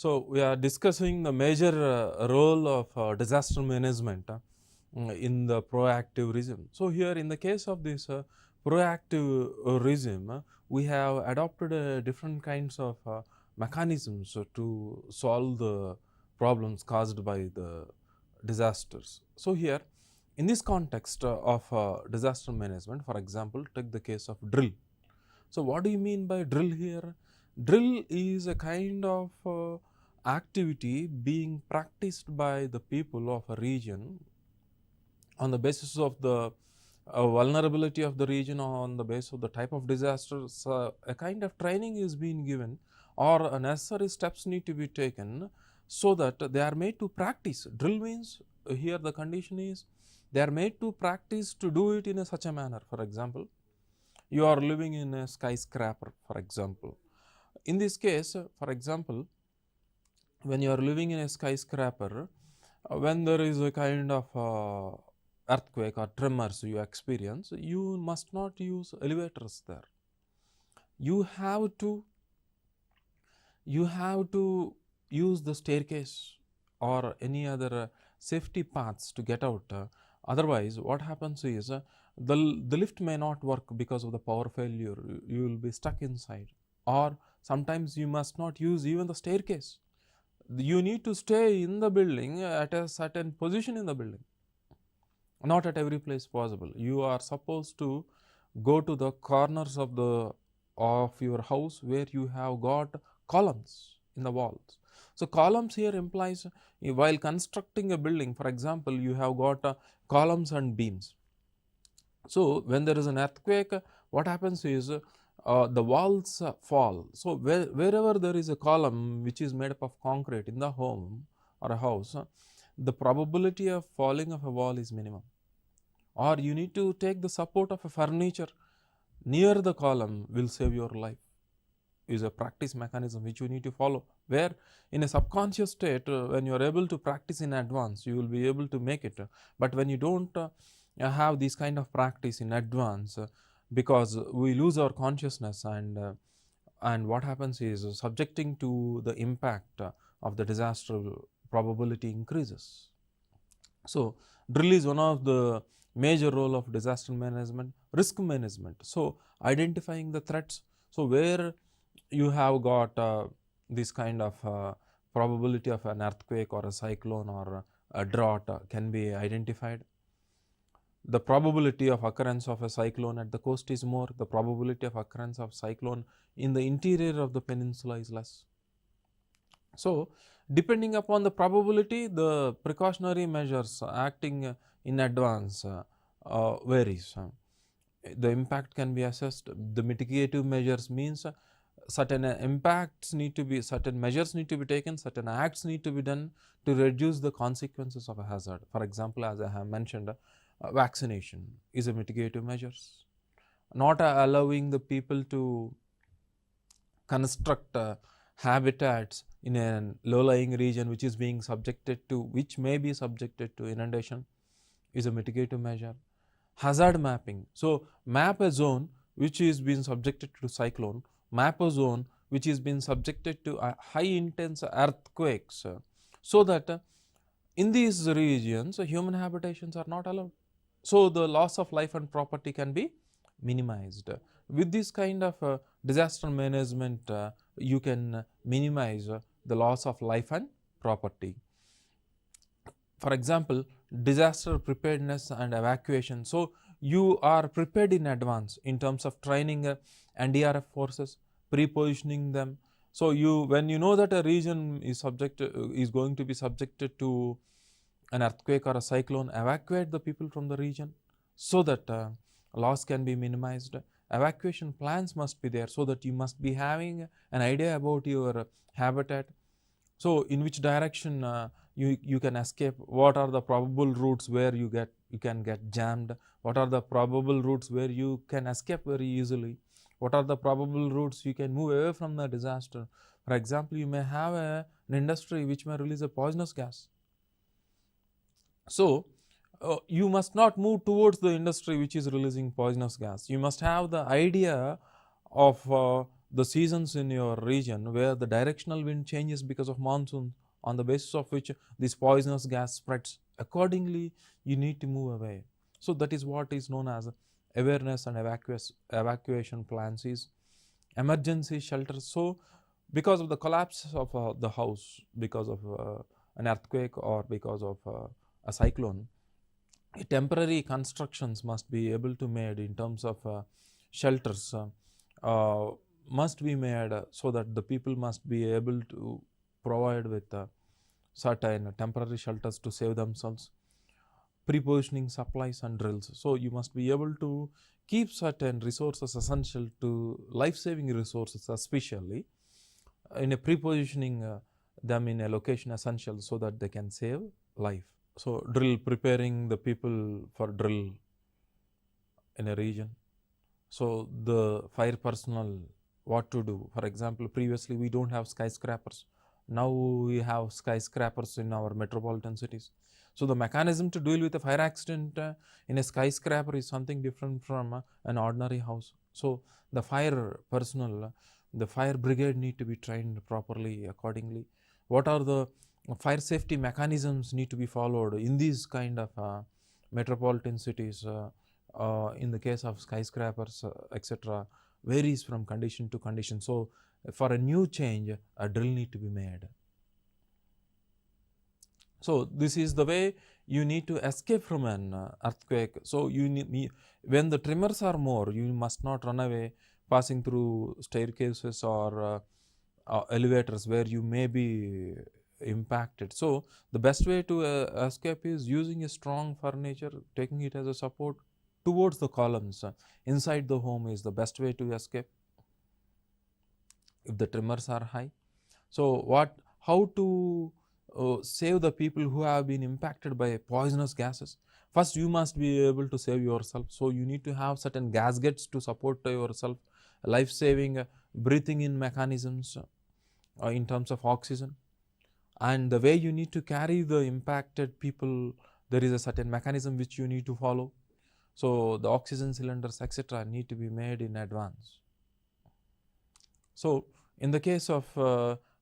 So, we are discussing the major role of disaster management in the proactive regime. So, here in the case of this proactive regime, we have adopted different kinds of mechanisms to solve the problems caused by the disasters. So, here in this context of disaster management, for example, take the case of drill. So, what do you mean by drill here? Drill is a kind of activity being practiced by the people of a region on the basis of the vulnerability of the region, or on the basis of the type of disasters. A kind of training is being given, or necessary steps need to be taken, so that they are made to practice. Drill means here the condition is they are made to practice to do it in such a manner. For example, you are living in a skyscraper, for example. In this case, for example, when you are living in a skyscraper, when there is a kind of earthquake or tremors you experience, you must not use elevators there. You have to use the staircase or any other safety paths to get out. Otherwise, what happens is the lift may not work because of the power failure. You will be stuck inside, or sometimes you must not use even the staircase. You need to stay in the building at a certain position in the building. Not at every place possible. You are supposed to go to the corners of your house where you have got columns in the walls. So, columns here implies while constructing a building, for example, you have got columns and beams. So, when there is an earthquake, what happens is the walls fall. So, wherever there is a column which is made up of concrete in the home or a house, the probability of falling of a wall is minimum. Or you need to take the support of a furniture near the column will save your life. Is a practice mechanism which you need to follow, where in a subconscious state, when you are able to practice in advance, you will be able to make it. But when you do not have this kind of practice in advance, because we lose our consciousness, and what happens is subjecting to the impact of the disaster probability increases. So, drill is one of the major role of disaster management. Risk management, so identifying the threats. So, where you have got this kind of probability of an earthquake or a cyclone or a drought can be identified. The probability of occurrence of a cyclone at the coast is more, the probability of occurrence of cyclone in the interior of the peninsula is less. So, depending upon the probability, the precautionary measures acting in advance varies. The impact can be assessed. The mitigative measures means certain impacts need to be, certain measures need to be taken, certain acts need to be done to reduce the consequences of a hazard. For example, as I have mentioned, vaccination is a mitigative measures. Not allowing the people to construct habitats in a low-lying region which is being subjected to, which may be subjected to inundation, is a mitigative measure. Hazard mapping. So, map a zone which is being subjected to cyclone, map a zone which is being subjected to high intense earthquakes, so that in these regions human habitations are not allowed. So, the loss of life and property can be minimized. With this kind of disaster management, you can minimize the loss of life and property. For example, disaster preparedness and evacuation. So, you are prepared in advance in terms of training NDRF forces, pre-positioning them. So, when you know that a region is going to be subjected to an earthquake or a cyclone, evacuate the people from the region so that loss can be minimized. Evacuation plans must be there, so that you must be having an idea about your habitat. So, in which direction you can escape, what are the probable routes where you can get jammed, what are the probable routes where you can escape very easily, what are the probable routes you can move away from the disaster. For example, you may have an industry which may release a poisonous gas. So, you must not move towards the industry which is releasing poisonous gas. You must have the idea of the seasons in your region where the directional wind changes because of monsoon, on the basis of which this poisonous gas spreads. Accordingly, you need to move away. So that is what is known as awareness and evacuation plans is emergency shelters. So because of the collapse of the house, because of an earthquake or because of a cyclone, temporary constructions must be able to made in terms of shelters must be made so that the people must be able to provide with certain temporary shelters to save themselves, pre-positioning supplies and drills. So you must be able to keep certain resources essential to life-saving resources, especially in a pre-positioning them in a location essential so that they can save life. So drill, preparing the people for drill in a region. So the fire personnel, what to do. For example, previously we don't have skyscrapers. Now we have skyscrapers in our metropolitan cities. So the mechanism to deal with a fire accident in a skyscraper is something different from an ordinary house. So the fire personnel, the fire brigade need to be trained properly accordingly. What are the fire safety mechanisms need to be followed in these kind of metropolitan cities? In the case of skyscrapers, etc., varies from condition to condition. So for a new change, a drill need to be made. So this is the way you need to escape from an earthquake. So you need, when the tremors are more, you must not run away passing through staircases or elevators where you may be impacted. So the best way to escape is using a strong furniture, taking it as a support towards the columns inside the home is the best way to escape if the tremors are high. So how to save the people who have been impacted by poisonous gases? First, you must be able to save yourself. So you need to have certain gaskets to support yourself, life-saving breathing in mechanisms in terms of oxygen. And the way you need to carry the impacted people, there is a certain mechanism which you need to follow. So the oxygen cylinders, etc., need to be made in advance. So in the case of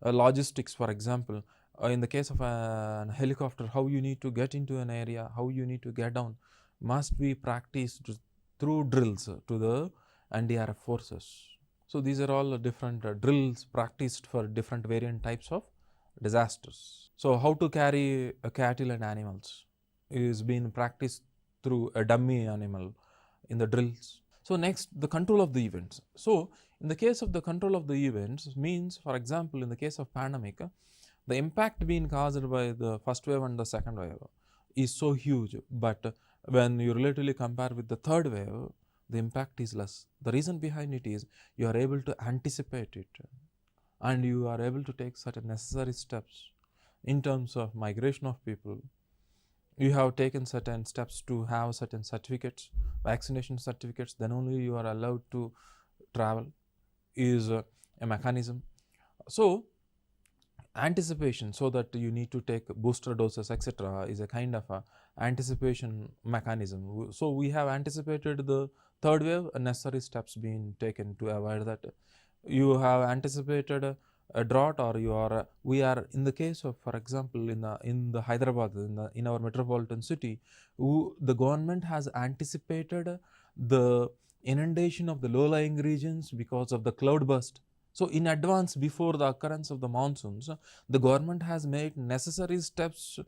logistics, for example, in the case of a helicopter, how you need to get into an area, how you need to get down, must be practiced through drills to the NDRF forces. So these are all different drills practiced for different variant types of disasters. So how to carry cattle and animals is being practiced through a dummy animal in the drills. So next, the control of the events. So in the case of the control of the events means, for example, in the case of pandemic, the impact being caused by the first wave and the second wave is so huge, but when you relatively compare with the third wave, the impact is less. The reason behind it is you are able to anticipate it and you are able to take certain necessary steps in terms of migration of people. You have taken certain steps to have certain certificates, vaccination certificates, then only you are allowed to travel is a mechanism. So anticipation, so that you need to take booster doses, etc., is a kind of a anticipation mechanism. So we have anticipated the third wave, necessary steps being taken to avoid that. You have anticipated a drought, or we are in the case of, for example, in the Hyderabad, in our metropolitan city, the government has anticipated the inundation of the low-lying regions because of the cloud burst. So in advance, before the occurrence of the monsoons, the government has made necessary steps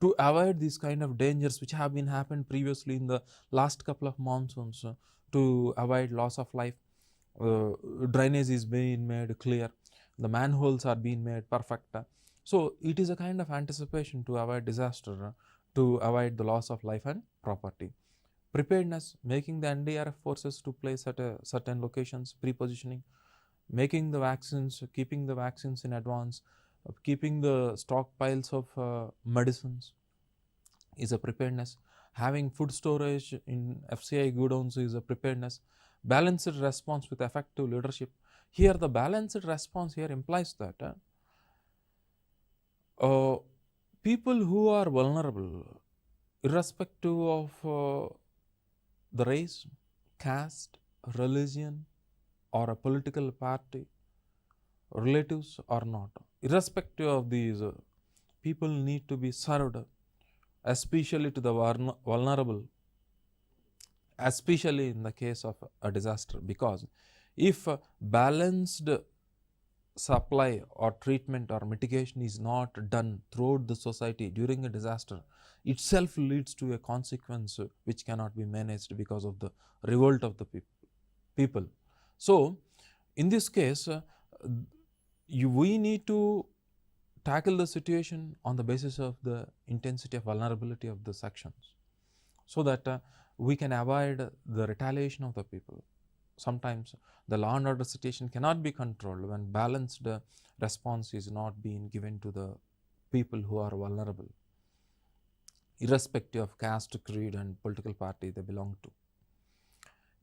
to avoid these kind of dangers which have been happened previously in the last couple of monsoons, to avoid loss of life. Drainage is being made clear, the manholes are being made perfect. So it is a kind of anticipation to avoid disaster, to avoid the loss of life and property. Preparedness, making the NDRF forces to place at certain locations, pre-positioning, making the vaccines, keeping the vaccines in advance, keeping the stockpiles of medicines is a preparedness. Having food storage in FCI godowns is a preparedness. Balanced response with effective leadership. Here the balanced response here implies that people who are vulnerable, irrespective of the race, caste, religion, or a political party, relatives or not. Irrespective of these, people need to be served, especially to the vulnerable, especially in the case of a disaster, because if balanced supply or treatment or mitigation is not done throughout the society during a disaster, itself leads to a consequence which cannot be managed because of the revolt of the people. So, in this case, we need to tackle the situation on the basis of the intensity of vulnerability of the sections, so that we can avoid the retaliation of the people. Sometimes the law and order situation cannot be controlled when balanced response is not being given to the people who are vulnerable, irrespective of caste, creed and political party they belong to.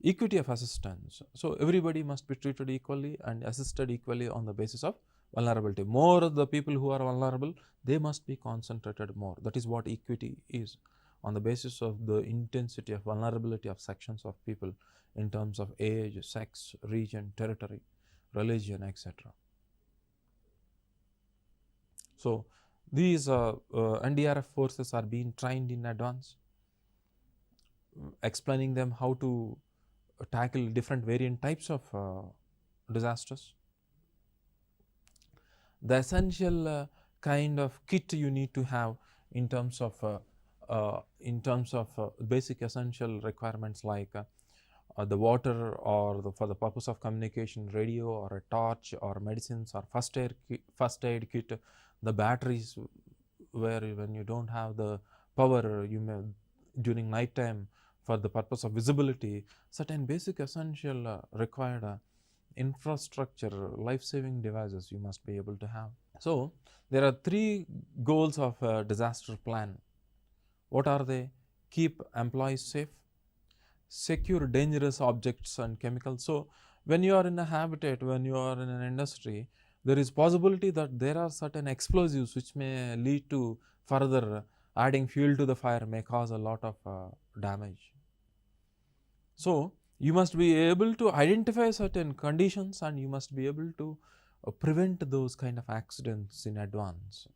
Equity of assistance. So, everybody must be treated equally and assisted equally on the basis of vulnerability. More the people who are vulnerable, they must be concentrated more. That is what equity is, on the basis of the intensity of vulnerability of sections of people in terms of age, sex, region, territory, religion, etc. So, these NDRF forces are being trained in advance, explaining them how to tackle different variant types of disasters. The essential kind of kit you need to have in terms of basic essential requirements like the water, or for the purpose of communication, radio or a torch, or medicines or first aid kit, the batteries, where when you don't have the power, you may during night time for the purpose of visibility, certain basic essential required infrastructure, life-saving devices you must be able to have. So, there are 3 goals of a disaster plan. What are they? Keep employees safe, secure dangerous objects and chemicals. So, when you are in a habitat, when you are in an industry, there is possibility that there are certain explosives which may lead to further adding fuel to the fire, may cause a lot of damage. So, you must be able to identify certain conditions and you must be able to prevent those kind of accidents in advance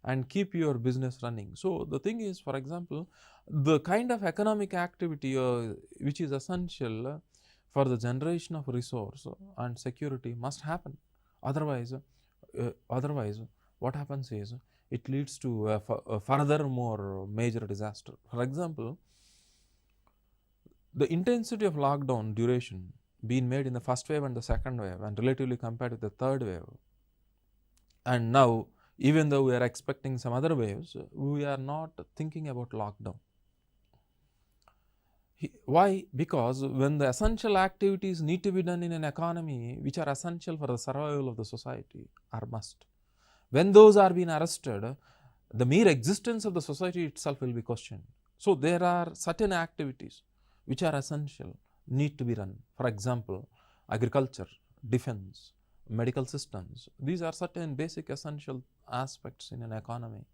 and keep your business running. So, the thing is, for example, the kind of economic activity which is essential for the generation of resource and security must happen. Otherwise, what happens is it leads to a further more major disaster. For example, the intensity of lockdown duration being made in the first wave and the second wave, and relatively compared with the third wave, and now even though we are expecting some other waves, we are not thinking about lockdown. Why? Because when the essential activities need to be done in an economy which are essential for the survival of the society are must. When those are being arrested, the mere existence of the society itself will be questioned. So, there are certain activities which are essential, need to be run. For example, agriculture, defense, medical systems. These are certain basic essential aspects in an economy,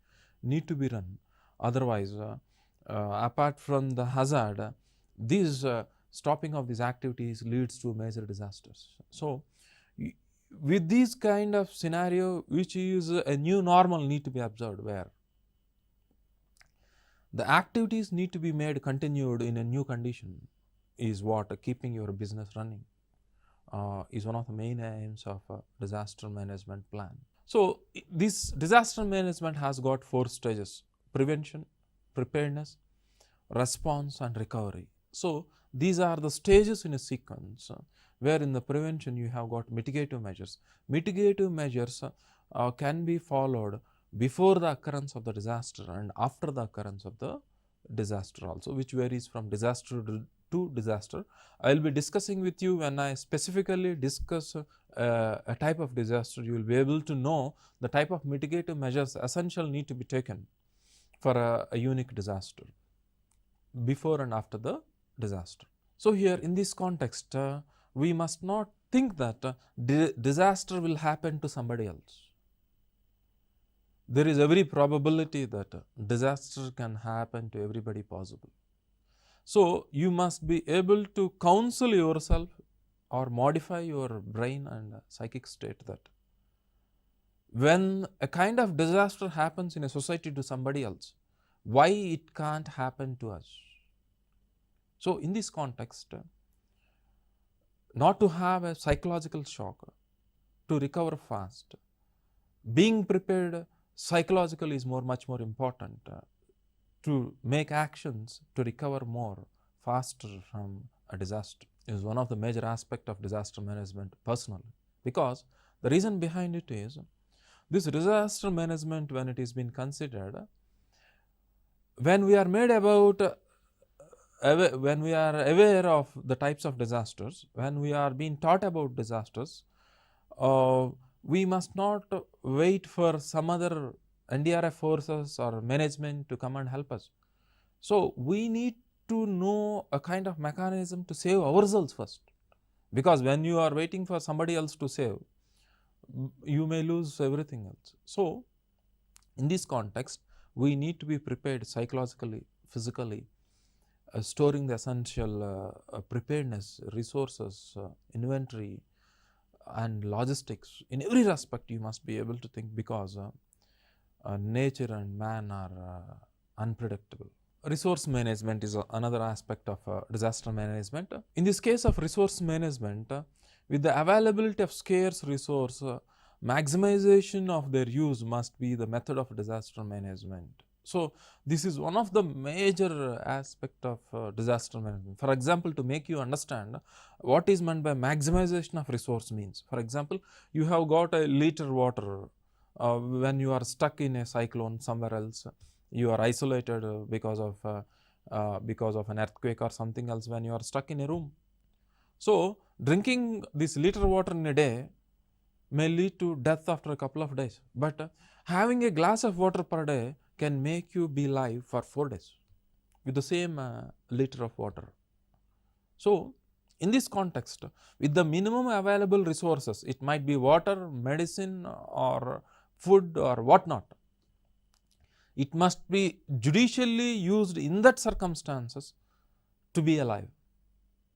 need to be run. Otherwise, apart from the hazard, this stopping of these activities leads to major disasters. So, with this kind of scenario, which is a new normal need to be observed, where the activities need to be made continued in a new condition, is what keeping your business running is one of the main aims of a disaster management plan. So, this disaster management has got 4 stages: prevention, preparedness, response and recovery. So, these are the stages in a sequence, where in the prevention you have got mitigative measures. Mitigative measures can be followed before the occurrence of the disaster and after the occurrence of the disaster also, which varies from disaster to disaster. I will be discussing with you when I specifically discuss a type of disaster. You will be able to know the type of mitigative measures essential need to be taken for a unique disaster before and after the disaster. So, here in this context, we must not think that disaster will happen to somebody else. There is every probability that disaster can happen to everybody possible. So, you must be able to counsel yourself or modify your brain and psychic state that when a kind of disaster happens in a society to somebody else, why it can't happen to us? So, in this context, not to have a psychological shock, to recover fast, being prepared psychologically is much more important to make actions to recover more faster from a disaster is one of the major aspects of disaster management personally, because the reason behind it is this disaster management, when it is been considered, when we are made about when we are aware of the types of disasters, when we are being taught about disasters, we must not wait for some other NDRF forces or management to come and help us. So, we need to know a kind of mechanism to save ourselves first, because when you are waiting for somebody else to save, you may lose everything else. So, in this context, we need to be prepared psychologically, physically, storing the essential preparedness, resources, inventory and logistics. In every respect you must be able to think, because nature and man are unpredictable. Resource management is another aspect of disaster management. In this case of resource management, with the availability of scarce resource, maximization of their use must be the method of disaster management. So, this is one of the major aspect of disaster management. For example, to make you understand what is meant by maximization of resource means. For example, you have got a liter water when you are stuck in a cyclone somewhere else, you are isolated because of an earthquake or something else, when you are stuck in a room. So, drinking this liter water in a day may lead to death after a couple of days, but having a glass of water per day can make you be alive for 4 days with the same liter of water. So, in this context, with the minimum available resources, it might be water, medicine or food or whatnot, it must be judicially used in that circumstances to be alive,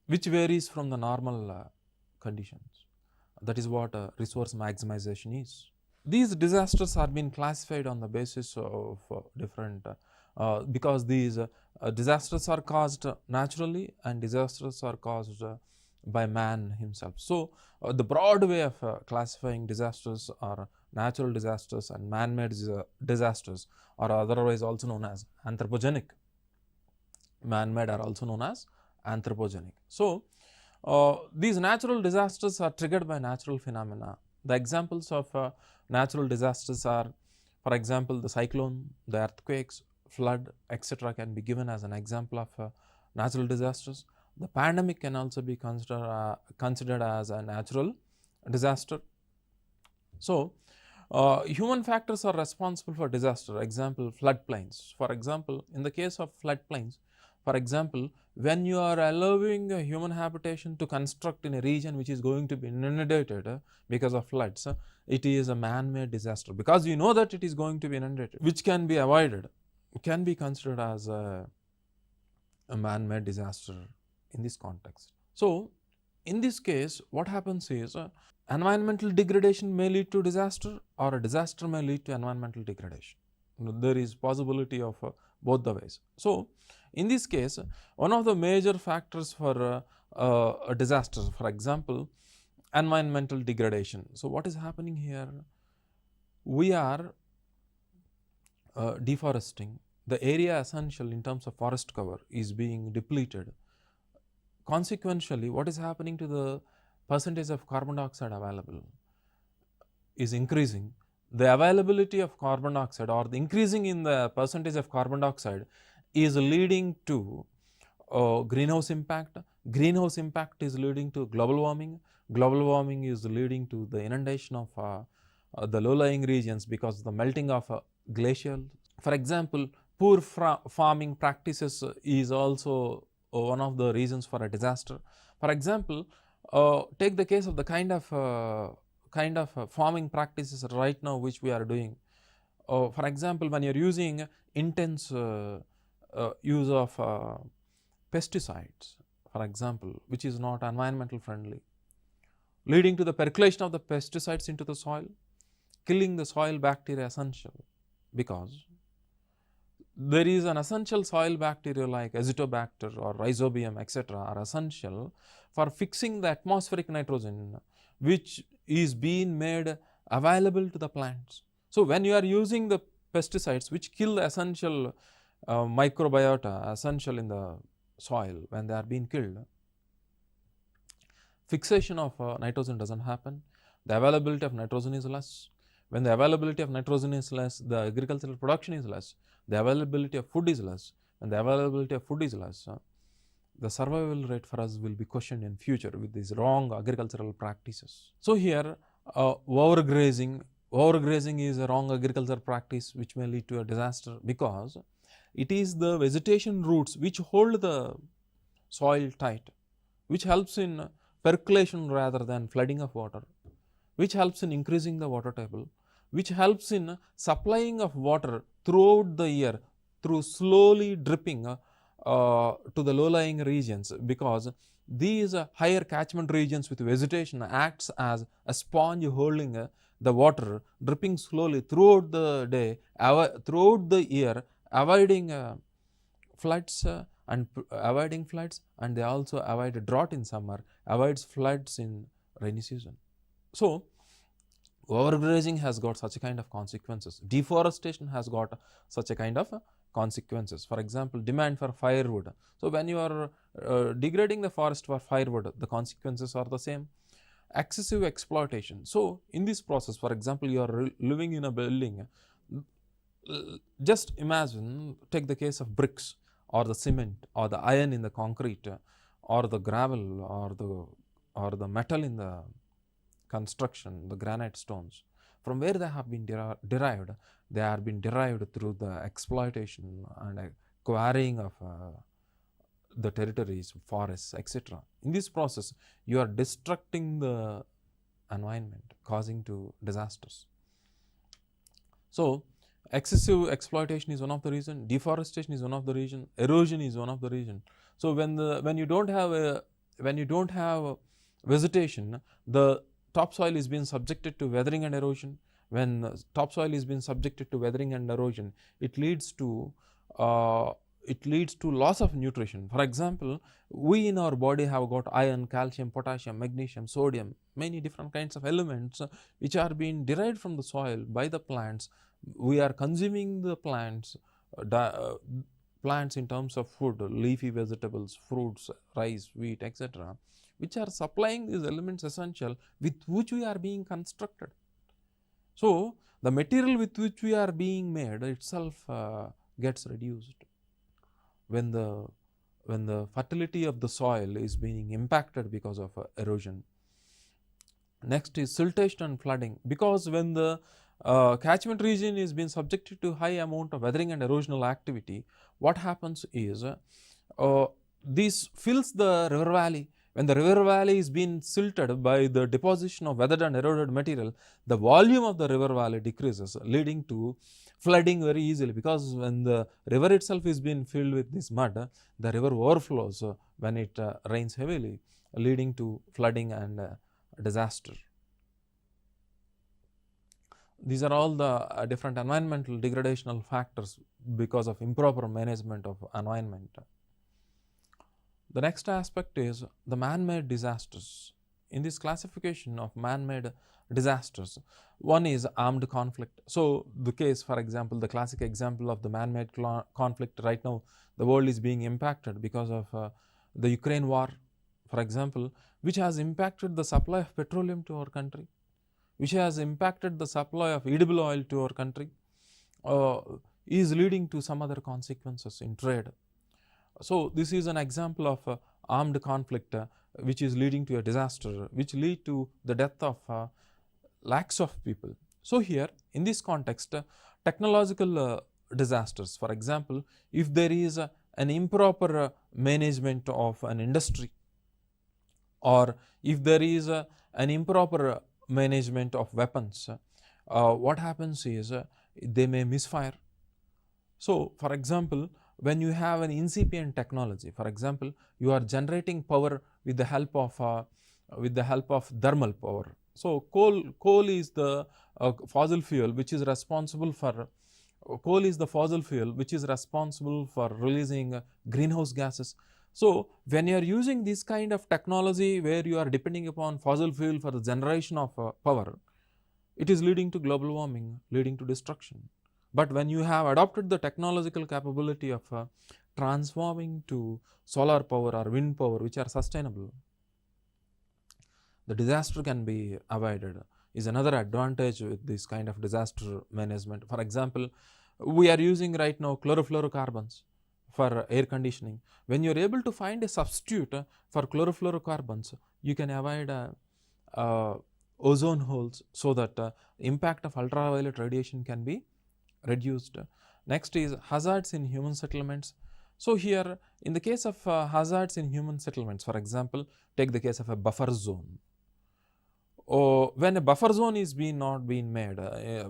which varies from the normal conditions. That is what resource maximization is. These disasters are being classified on the basis of different, because these disasters are caused naturally and disasters are caused by man himself. So, the broad way of classifying disasters are natural disasters and man-made disasters, or otherwise also known as anthropogenic. Man-made are also known as anthropogenic. So, these natural disasters are triggered by natural phenomena. The examples of natural disasters are, for example, the cyclone, the earthquakes, flood, etc. can be given as an example of natural disasters. The pandemic can also be considered as a natural disaster. So, human factors are responsible for disaster. Example, floodplains. For example, in the case of floodplains, for example, when you are allowing a human habitation to construct in a region which is going to be inundated because of floods, it is a man-made disaster, because you know that it is going to be inundated, which can be avoided, can be considered as a man-made disaster in this context. So, in this case, what happens is environmental degradation may lead to disaster, or a disaster may lead to environmental degradation. There is possibility of both the ways. So, in this case, one of the major factors for a disaster, for example, environmental degradation. So, what is happening here? We are deforesting. The area essential in terms of forest cover is being depleted. Consequentially, what is happening to the percentage of carbon dioxide available is increasing. The availability of carbon dioxide, or the increasing in the percentage of carbon dioxide, is leading to greenhouse impact. Greenhouse impact is leading to global warming. Global warming is leading to the inundation of the low-lying regions because of the melting of glaciers. For example, poor farming practices is also one of the reasons for a disaster. For example, take the case of the kind of farming practices right now which we are doing. For example, when you are using intense use of pesticides, for example, which is not environmental friendly. leading to the percolation of the pesticides into the soil, killing the soil bacteria essential, because there is an essential soil bacteria like azotobacter or rhizobium etc. are essential for fixing the atmospheric nitrogen which is being made available to the plants. So, when you are using the pesticides which kill the essential microbiota essential in the soil, when they are being killed, fixation of nitrogen does not happen, the availability of nitrogen is less. When the availability of nitrogen is less, the agricultural production is less, the availability of food is less. When the availability of food is less, the survival rate for us will be questioned in future with these wrong agricultural practices. So, here overgrazing is a wrong agricultural practice which may lead to a disaster, because it is the vegetation roots which hold the soil tight, which helps in percolation rather than flooding of water, which helps in increasing the water table, which helps in supplying of water throughout the year through slowly dripping to the low-lying regions, because these higher catchment regions with vegetation acts as a sponge holding the water dripping slowly throughout the day, throughout the year, avoiding floods and they also avoid drought in summer, avoids floods in rainy season. So, overgrazing has got such a kind of consequences. Deforestation has got such a kind of consequences. For example, demand for firewood. So, when you are degrading the forest for firewood, the consequences are the same. Excessive exploitation. So, in this process, for example, you are living in a building, just imagine, take the case of bricks or the cement or the iron in the concrete or the gravel or the metal in the construction, the granite stones. From where they have been derived? They are been derived through the exploitation and quarrying of the territories, forests, etc. In this process, you are destructing the environment, causing to disasters. So, excessive exploitation is one of the reason, deforestation is one of the reason, erosion is one of the reason. So, when you don't have vegetation, the topsoil is being subjected to weathering and erosion. When topsoil is being subjected to weathering and erosion, it leads to loss of nutrition. For example, we in our body have got iron, calcium, potassium, magnesium, sodium, many different kinds of elements which are being derived from the soil by the plants. We are consuming the plants in terms of food, leafy vegetables, fruits, rice, wheat, etc., which are supplying these elements essential with which we are being constructed. So, the material with which we are being made itself gets reduced when the fertility of the soil is being impacted because of erosion. Next is siltation and flooding, because when the catchment region is being subjected to high amount of weathering and erosional activity, what happens is this fills the river valley. When the river valley is being silted by the deposition of weathered and eroded material, the volume of the river valley decreases, leading to flooding very easily, because when the river itself is being filled with this mud, the river overflows when it rains heavily, leading to flooding and disaster. These are all the different environmental degradational factors because of improper management of environment. The next aspect is the man-made disasters. In this classification of man-made disasters, one is armed conflict. So, the case, for example, the classic example of the man-made conflict right now, the world is being impacted because of the Ukraine war, for example, which has impacted the supply of petroleum to our country, which has impacted the supply of edible oil to our country, is leading to some other consequences in trade. So, this is an example of armed conflict which is leading to a disaster, which lead to the death of lakhs of people. So, here in this context, technological disasters, for example, if there is an improper management of an industry, or if there is an improper management of weapons, what happens is they may misfire. So, for example, when you have an incipient technology, for example, you are generating power with the help of with the help of thermal power. So, coal is the fossil fuel which is responsible for releasing greenhouse gases. So, when you are using this kind of technology where you are depending upon fossil fuel for the generation of power, it is leading to global warming, leading to destruction. But when you have adopted the technological capability of transforming to solar power or wind power which are sustainable, the disaster can be avoided, is another advantage with this kind of disaster management. For example, we are using right now chlorofluorocarbons for air conditioning. When you are able to find a substitute for chlorofluorocarbons, you can avoid ozone holes, so that impact of ultraviolet radiation can be reduced. Next is hazards in human settlements. So, here in the case of hazards in human settlements, for example, take the case of a buffer zone. When a buffer zone is not being made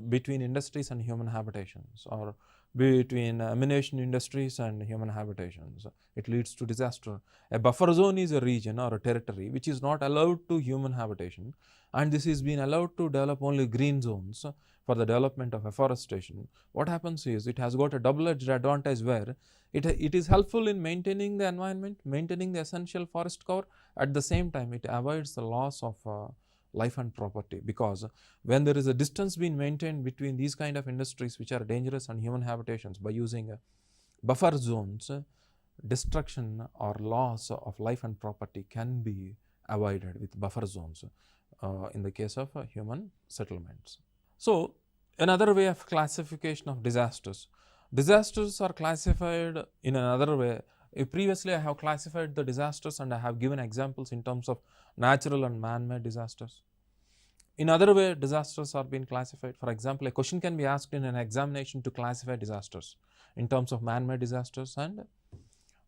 between industries and human habitations, or between ammunition industries and human habitations, it leads to disaster. A buffer zone is a region or a territory which is not allowed to human habitation, and this is being allowed to develop only green zones for the development of afforestation. What happens is, it has got a double-edged advantage where it is helpful in maintaining the environment, maintaining the essential forest cover. At the same time, it avoids the loss of life and property, because when there is a distance being maintained between these kind of industries which are dangerous and human habitations, by using buffer zones, destruction or loss of life and property can be avoided with buffer zones in the case of human settlements. So, another way of classification of disasters. Disasters are classified in another way. Previously, I have classified the disasters and I have given examples in terms of natural and man-made disasters. In other way, disasters are being classified. For example, a question can be asked in an examination to classify disasters in terms of man-made disasters and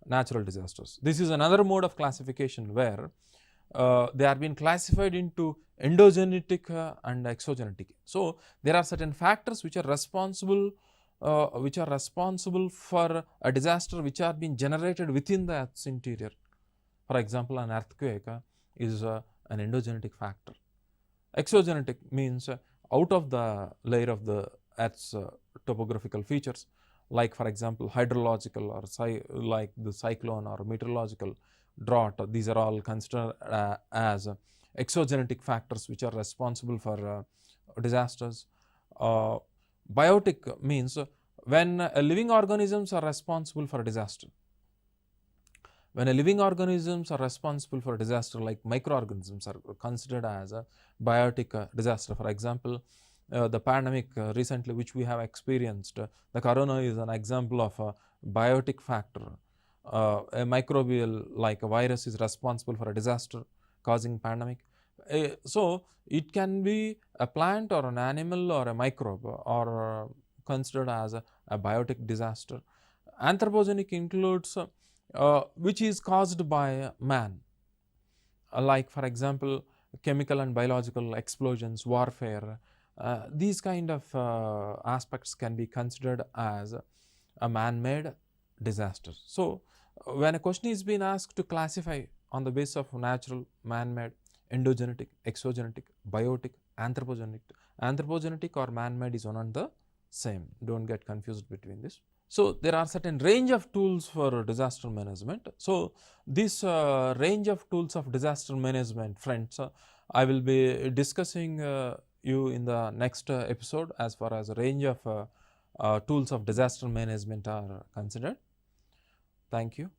natural disasters. This is another mode of classification where they are being classified into endogenetic and exogenetic. So, there are certain factors which are responsible for a disaster which are being generated within the Earth's interior. For example, an earthquake is an endogenetic factor. Exogenetic means out of the layer of the Earth's topographical features, like for example hydrological or like the cyclone or meteorological drought. These are all considered as exogenetic factors which are responsible for disasters. Biotic means when living organisms are responsible for a disaster. When living organisms are responsible for a disaster, like microorganisms are considered as a biotic disaster. For example, the pandemic recently which we have experienced, the corona is an example of a biotic factor. A microbial like a virus is responsible for a disaster causing pandemic. So, it can be a plant or an animal or a microbe or considered as a biotic disaster. Anthropogenic includes which is caused by man, like for example chemical and biological explosions, warfare. These kind of aspects can be considered as a man-made disaster. So, when a question is being asked to classify on the basis of natural, man-made, endogenetic, exogenetic, biotic, anthropogenic or man-made is one and the same. Don't get confused between this. So, there are certain range of tools for disaster management. So, this range of tools of disaster management, friends, I will be discussing you in the next episode as far as a range of tools of disaster management are considered. Thank you.